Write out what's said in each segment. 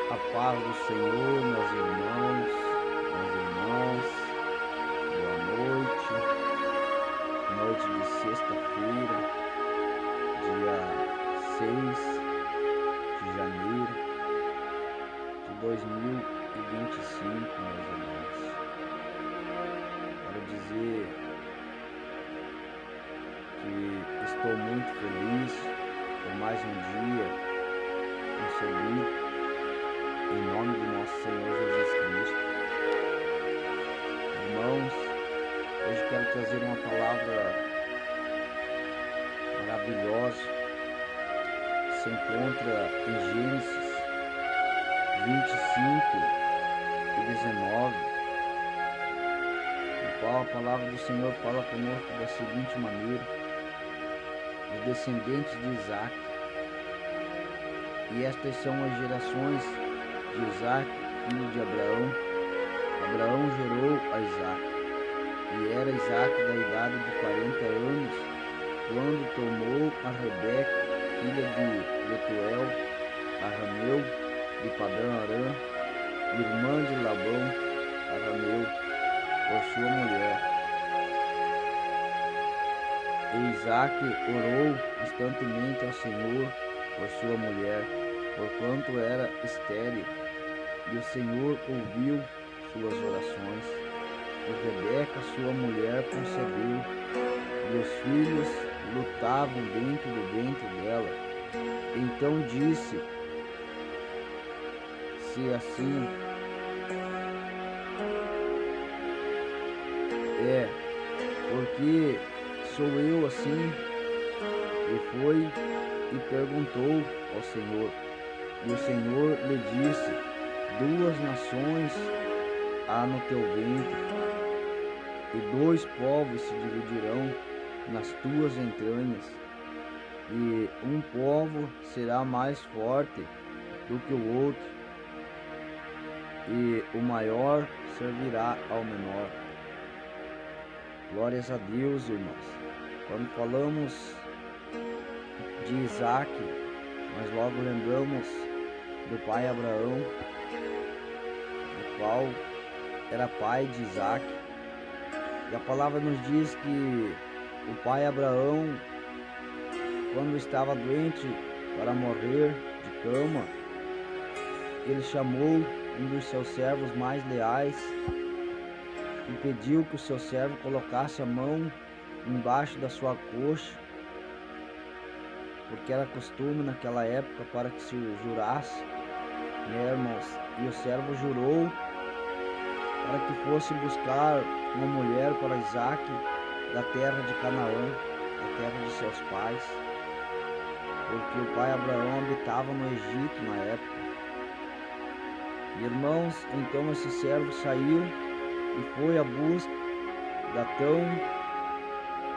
A paz do Senhor, meus irmãos, minhas irmãs, boa noite, noite de sexta-feira, dia 6 de janeiro de 2025, meus irmãos. Quero dizer que estou muito feliz por mais um dia concebido em nome do nosso Senhor Jesus Cristo. Irmãos, hoje quero trazer uma palavra maravilhosa que se encontra em Gênesis 25 e 19, no qual a palavra do Senhor fala conosco da seguinte maneira: os descendentes de Isaac. E estas são as gerações de Isaac, filho de Abraão. Abraão gerou a Isaac, e era Isaac da idade de 40 anos, quando tomou a Rebeca, filha de Betuel, arameu, de Padã Arã, irmã de Labão, arameu, por sua mulher. E Isaac orou constantemente ao Senhor por sua mulher, porquanto era estéril, e o Senhor ouviu suas orações. E Rebeca, sua mulher, concebeu, e os filhos lutavam dentro do ventre dela. Então disse: se assim é, porque sou eu assim? E foi e perguntou ao Senhor. E o Senhor lhe disse: duas nações há no teu ventre, e dois povos se dividirão nas tuas entranhas, e um povo será mais forte do que o outro, e o maior servirá ao menor. Glórias a Deus, irmãos. Quando falamos de Isaac, nós logo lembramos do pai Abraão, o qual era pai de Isaac. E a palavra nos diz que o pai Abraão, quando estava doente para morrer de cama, ele chamou um dos seus servos mais leais e pediu que o seu servo colocasse a mão embaixo da sua coxa, porque era costume naquela época para que se jurasse, né, irmãos? E o servo jurou para que fosse buscar uma mulher para Isaac da terra de Canaã, da terra de seus pais, porque o pai Abraão habitava no Egito na época. Irmãos, então esse servo saiu e foi à busca da tão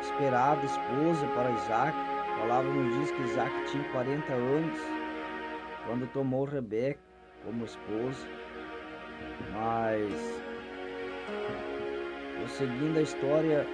esperada esposa para Isaac. A palavra nos diz que Isaac tinha 40 anos quando tomou Rebeca como esposa. Mas, seguindo a história,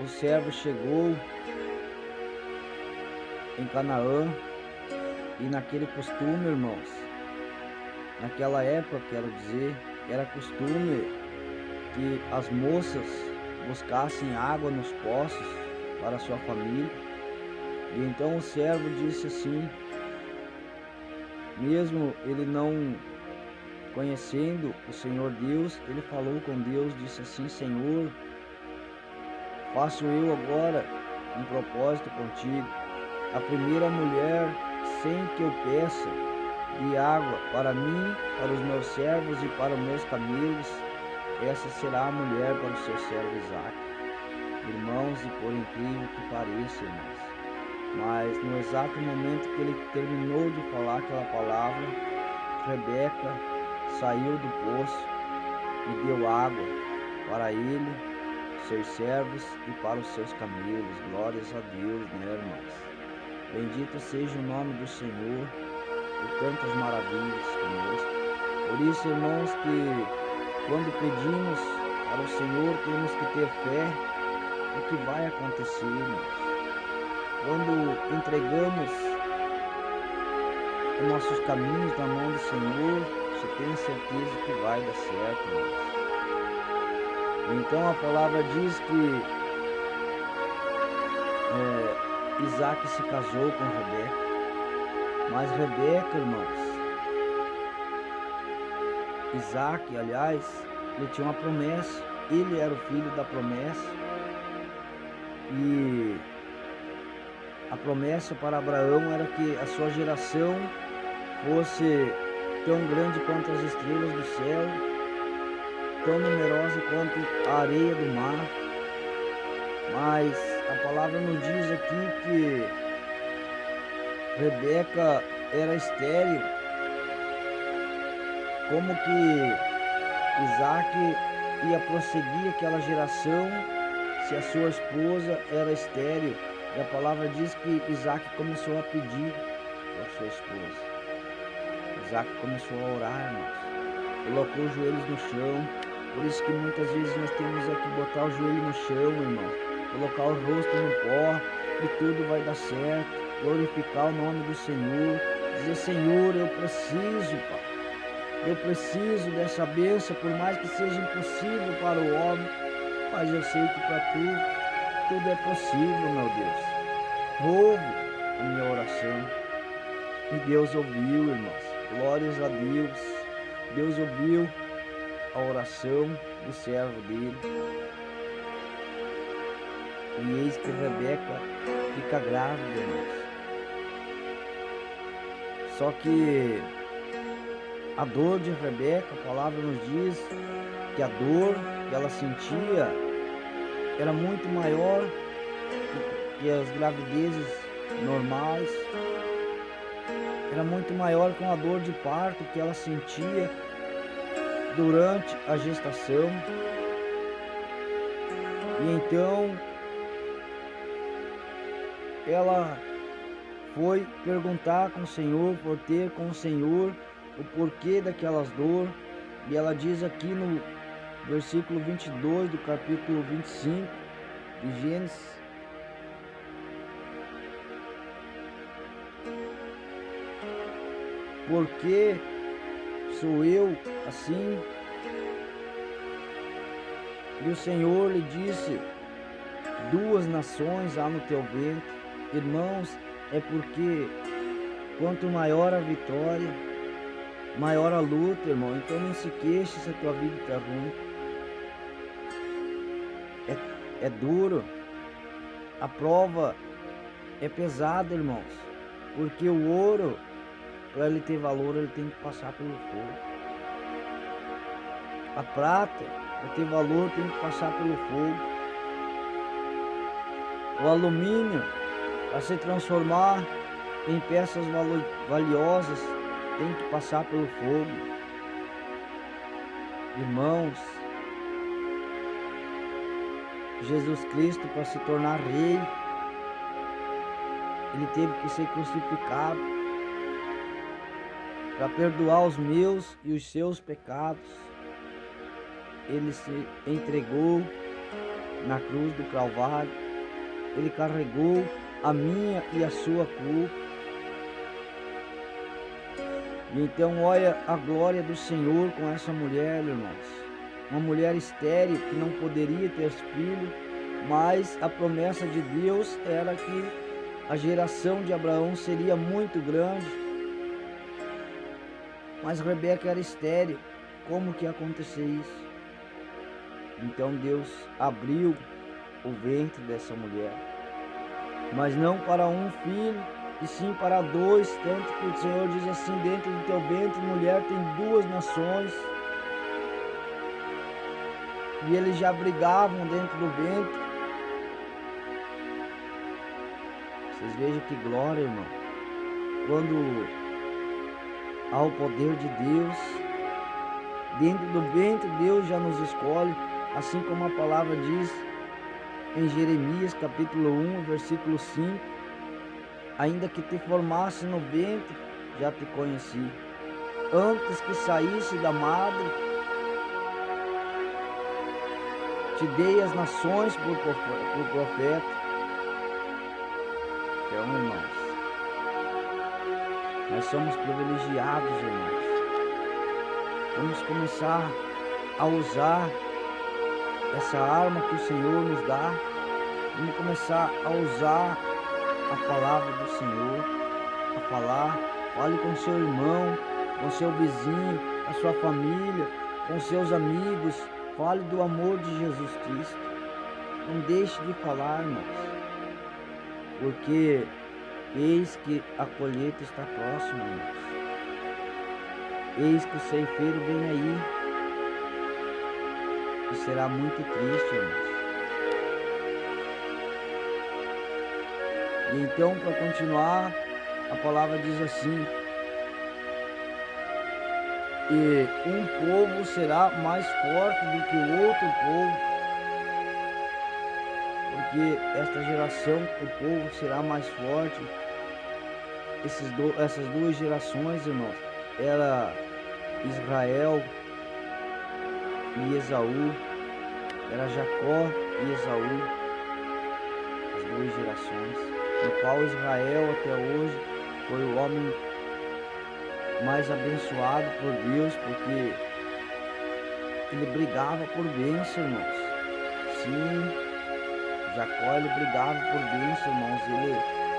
o servo chegou em Canaã, e naquele costume, irmãos, naquela época, quero dizer, era costume que as moças buscassem água nos poços para sua família. E então o servo disse assim, mesmo ele não conhecendo o Senhor Deus, ele falou com Deus, disse assim: Senhor, faço eu agora um propósito contigo. A primeira mulher, sem que eu peça, de água para mim, para os meus servos e para os meus camelos, essa será a mulher para o seu servo Isaac. Irmãos, e por incrível que pareça, irmãos, mas no exato momento que ele terminou de falar aquela palavra, Rebeca saiu do poço e deu água para ele, seus servos e para os seus camelos. Glórias a Deus, né, irmãos? Bendito seja o nome do Senhor por tantas maravilhas conosco. Por isso, irmãos, que quando pedimos para o Senhor, temos que ter fé no que vai acontecer, irmãos. Quando entregamos os nossos caminhos na mão do Senhor, você tenha certeza que vai dar certo, irmãos. Então a palavra diz que Isaac se casou com Rebeca, mas Rebeca, irmãos, Isaac, aliás, ele tinha uma promessa, ele era o filho da promessa, e a promessa para Abraão era que a sua geração fosse tão grande quanto as estrelas do céu, tão numerosa quanto a areia do mar. Mas a palavra nos diz aqui que Rebeca era estéril. Como que Isaac ia prosseguir aquela geração se a sua esposa era estéril? E a palavra diz que Isaac começou a pedir para sua esposa. Isaac começou a orar, irmãos. Colocou os joelhos no chão. Por isso que muitas vezes nós temos que botar o joelho no chão, irmão. Colocar o rosto no pó e tudo vai dar certo. Glorificar o nome do Senhor. Dizer, Senhor, eu preciso, Pai. Eu preciso dessa bênção, por mais que seja impossível para o homem. Mas eu sei que para tu, tudo é possível, meu Deus. Ouve a minha oração. E Deus ouviu, irmãos. Glórias a Deus. Deus ouviu a oração do servo dele. E eis que Rebeca fica grávida, irmãos. Só que a dor de Rebeca, a palavra nos diz que a dor que ela sentia era muito maior que as gravidezes normais. Era muito maior que uma dor de parto que ela sentia durante a gestação. E então ela foi perguntar com o Senhor, por ter com o Senhor o porquê daquelas dores. E ela diz aqui no versículo 22 do capítulo 25 de Gênesis: porque sou eu assim? E o Senhor lhe disse: duas nações há no teu ventre. Irmãos, é porque quanto maior a vitória, maior a luta, irmão. Então não se queixe se a tua vida está ruim. É duro. A prova é pesada, irmãos. Porque o ouro, para ele ter valor, ele tem que passar pelo fogo. A prata, para ter valor, tem que passar pelo fogo. O alumínio, para se transformar em peças valiosas, tem que passar pelo fogo. Irmãos, Jesus Cristo, para se tornar rei, ele teve que ser crucificado para perdoar os meus e os seus pecados. Ele se entregou na cruz do Calvário. Ele carregou a minha e a sua culpa. E então olha a glória do Senhor com essa mulher, irmãos. Uma mulher estéril que não poderia ter filho, mas a promessa de Deus era que a geração de Abraão seria muito grande. Mas Rebeca era estéril. Como que ia acontecer isso? Então Deus abriu o ventre dessa mulher, mas não para um filho, e sim para dois. Tanto que o Senhor diz assim: dentro do teu ventre, mulher, tem duas nações. E eles já brigavam dentro do ventre. Vocês vejam que glória, irmão. Quando há o poder de Deus dentro do ventre, Deus já nos escolhe. Assim como a palavra diz em Jeremias capítulo 1, versículo 5: ainda que te formasse no ventre, já te conheci. Antes que saísse da madre, te dei as nações por profeta. Então, irmãos, Nós somos privilegiados, irmãos. Vamos começar a usar essa arma que o Senhor nos dá. Vamos começar a usar a palavra do Senhor, a falar. Fale com seu irmão, com seu vizinho, com a sua família, com seus amigos. Fale do amor de Jesus Cristo. Não deixe de falar, irmãos, porque eis que a colheita está próxima, irmãos. Eis que o ceifeiro vem aí. E será muito triste, irmãos. E então, para continuar, a palavra diz assim: e um povo será mais forte do que o outro povo, porque esta geração, o povo será mais forte. Essas duas gerações, irmãos, era Israel e Esaú, era Jacó e Esaú, as duas gerações, no qual Israel até hoje foi o homem mais abençoado por Deus, porque ele brigava por bênção, irmãos. Sim, Jacó, ele brigava por bênção, irmãos. Ele,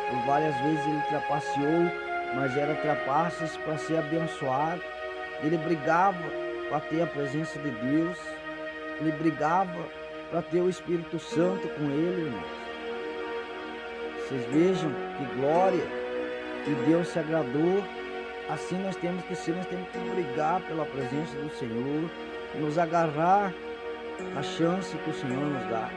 por várias vezes, ele trapaceou, mas era trapaças para ser abençoado. Ele brigava para ter a presença de Deus. Ele brigava para ter o Espírito Santo com ele, irmãos. Vocês vejam que glória, e Deus se agradou. Assim nós temos que ser, nós temos que brigar pela presença do Senhor, nos agarrar a chance que o Senhor nos dá.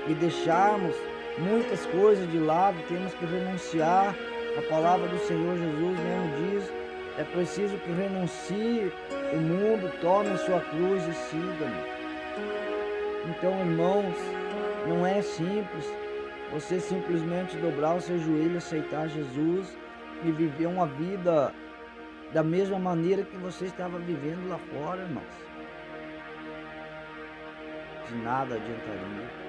E deixarmos muitas coisas de lado, temos que renunciar. A palavra do Senhor Jesus mesmo diz: é preciso que renuncie o mundo, tome a sua cruz e siga-me. Então, irmãos, não é simples você simplesmente dobrar o seu joelho, aceitar Jesus e viver uma vida da mesma maneira que você estava vivendo lá fora, irmãos. De nada adiantaria.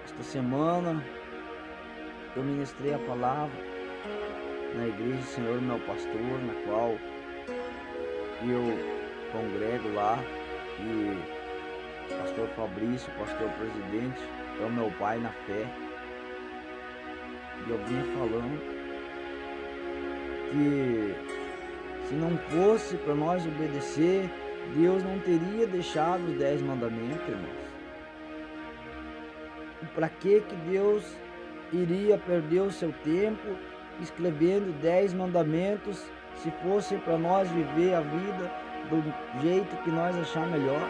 Esta semana eu ministrei a palavra na igreja do Senhor, meu pastor, na qual eu congrego lá, e pastor Fabrício, pastor presidente, é o meu pai na fé. E eu vinha falando que se não fosse para nós obedecer, Deus não teria deixado os 10 mandamentos, irmãos. E para que Deus iria perder o seu tempo escrevendo 10 mandamentos se fosse para nós viver a vida do jeito que nós achar melhor?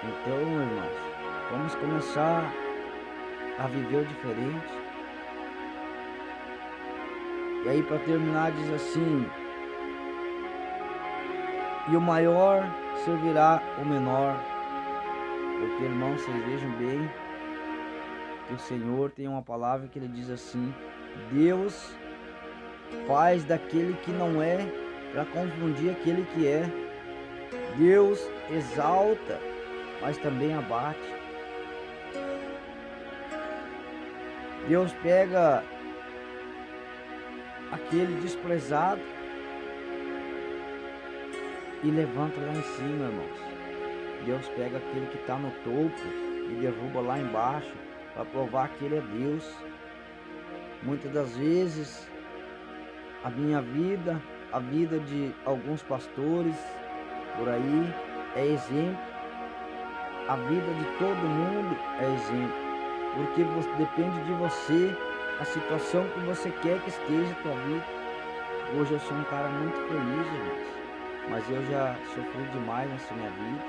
Então, irmãos, vamos começar a viver diferente. E aí, para terminar, diz assim: e o maior servirá o menor. Porque, irmãos, vocês vejam bem que o Senhor tem uma palavra que ele diz assim: Deus faz daquele que não é para confundir aquele que é. Deus exalta, mas também abate. Deus pega aquele desprezado e levanta lá em cima, irmãos. Deus pega aquele que está no topo e derruba lá embaixo para provar que ele é Deus. Muitas das vezes a minha vida, a vida de alguns pastores por aí é exemplo. A vida de todo mundo é exemplo, porque depende de você, a situação que você quer que esteja a tua vida. Hoje eu sou um cara muito feliz, irmãos, mas eu já sofri demais nessa minha vida,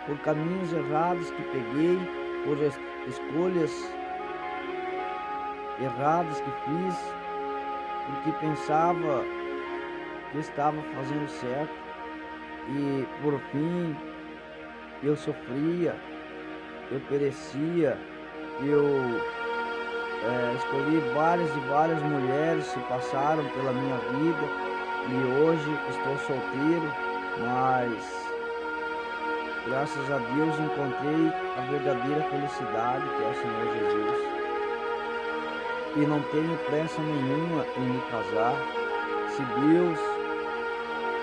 por caminhos errados que peguei, por escolhas erradas que fiz, porque pensava que estava fazendo certo, e por fim eu sofria, eu perecia, eu escolhi várias e várias mulheres que passaram pela minha vida, e hoje estou solteiro, mas graças a Deus, encontrei a verdadeira felicidade, que é o Senhor Jesus. E não tenho pressa nenhuma em me casar. Se Deus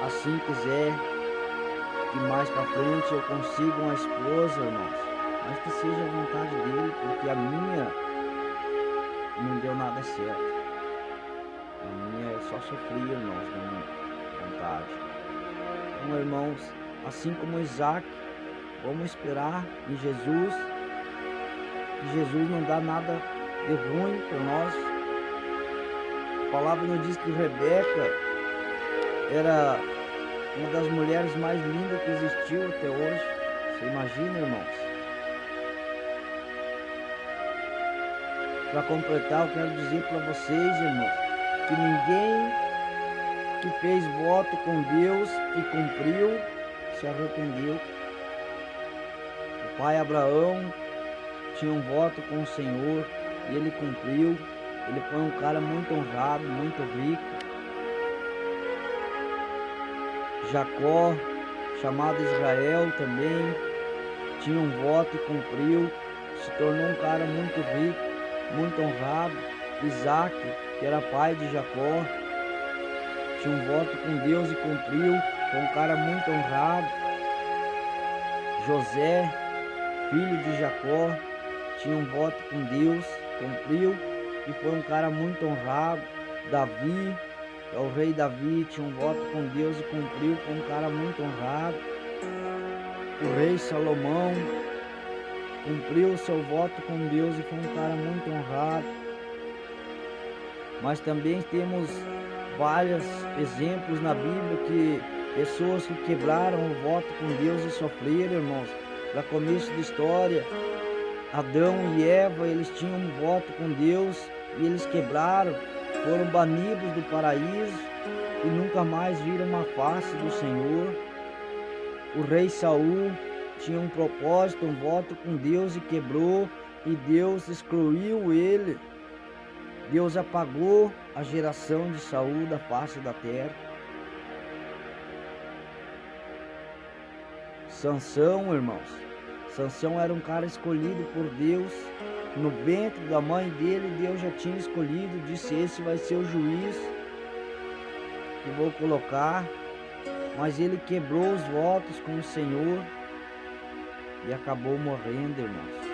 assim quiser, que mais para frente eu consiga uma esposa, irmãos, mas que seja a vontade dele, porque a minha não deu nada certo. A minha é só sofrer, irmãos, na minha vontade. Então, irmãos, assim como Isaac, vamos esperar em Jesus, que Jesus não dá nada de ruim para nós. A palavra nos diz que Rebeca era uma das mulheres mais lindas que existiu até hoje. Você imagina, irmãos? Para completar, eu quero dizer para vocês, irmãos, que ninguém que fez voto com Deus e cumpriu se arrependeu. O pai Abraão tinha um voto com o Senhor e ele cumpriu. Ele foi um cara muito honrado, muito rico. Jacó, chamado Israel, também tinha um voto e cumpriu. Se tornou um cara muito rico, muito honrado. Isaac, que era pai de Jacó, tinha um voto com Deus e cumpriu. Foi um cara muito honrado. José, filho de Jacó, tinha um voto com Deus, cumpriu e foi um cara muito honrado. Davi, o rei Davi, tinha um voto com Deus e cumpriu, foi um cara muito honrado. O rei Salomão cumpriu o seu voto com Deus e foi um cara muito honrado. Mas também temos vários exemplos na Bíblia que pessoas que quebraram o voto com Deus e sofreram, irmãos. Para começo da história, Adão e Eva, eles tinham um voto com Deus e eles quebraram, foram banidos do paraíso e nunca mais viram uma face do Senhor. O rei Saul tinha um propósito, um voto com Deus e quebrou, e Deus excluiu ele. Deus apagou a geração de Saul da face da terra. Sansão, irmãos, Sansão era um cara escolhido por Deus. No ventre da mãe dele, Deus já tinha escolhido, disse: esse vai ser o juiz que vou colocar. Mas ele quebrou os votos com o Senhor e acabou morrendo, irmãos.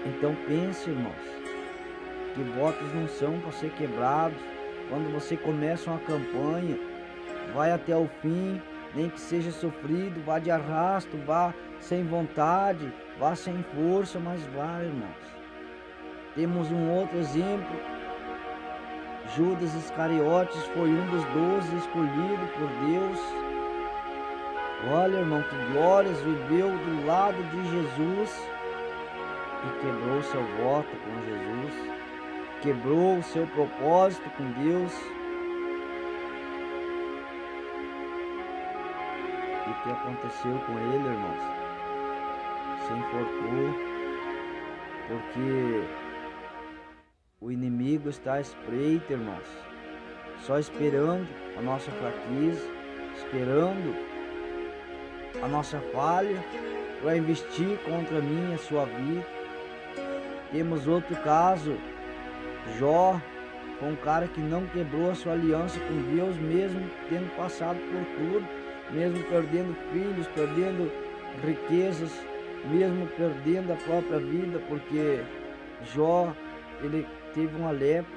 Então pense, irmãos, que votos não são para ser quebrados. Quando você começa uma campanha, vai até o fim, nem que seja sofrido, vá de arrasto, vá sem vontade, vá sem força, mas vá, irmãos. Temos um outro exemplo. Judas Iscariotes foi um dos 12 escolhidos por Deus. Olha, irmão, que glórias, viveu do lado de Jesus e quebrou seu voto com Jesus, quebrou o seu propósito com Deus. E o que aconteceu com ele, irmãos? Se enforcou, porque o inimigo está à espreita, irmãos, só esperando a nossa fraqueza, esperando a nossa falha para investir contra mim e a sua vida. Temos outro caso, Jó, foi um cara que não quebrou a sua aliança com Deus, mesmo tendo passado por tudo, mesmo perdendo filhos, perdendo riquezas, mesmo perdendo a própria vida, porque Jó, ele teve uma lepra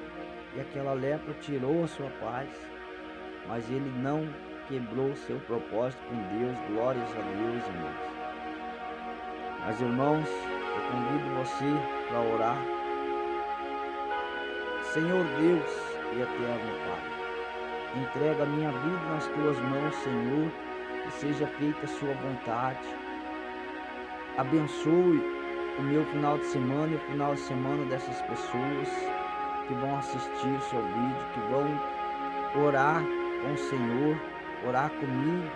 e aquela lepra tirou a sua paz, mas ele não quebrou seu propósito com Deus. Glórias a Deus, irmãos. Mas, irmãos, eu convido você para orar. Senhor Deus e eterno Pai, entrega a minha vida nas tuas mãos, Senhor, e seja feita a sua vontade. Abençoe o meu final de semana e o final de semana dessas pessoas que vão assistir o seu vídeo, que vão orar com o Senhor, orar comigo,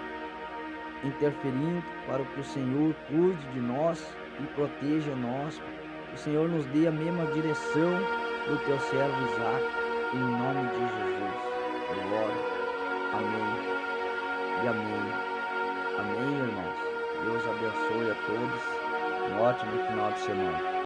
interferindo para que o Senhor cuide de nós e proteja nós. Que o Senhor nos dê a mesma direção do teu servo Isaac, em nome de Jesus. Glória. Amém e amém. Amém, irmãos? Deus abençoe a todos. Um ótimo final de semana.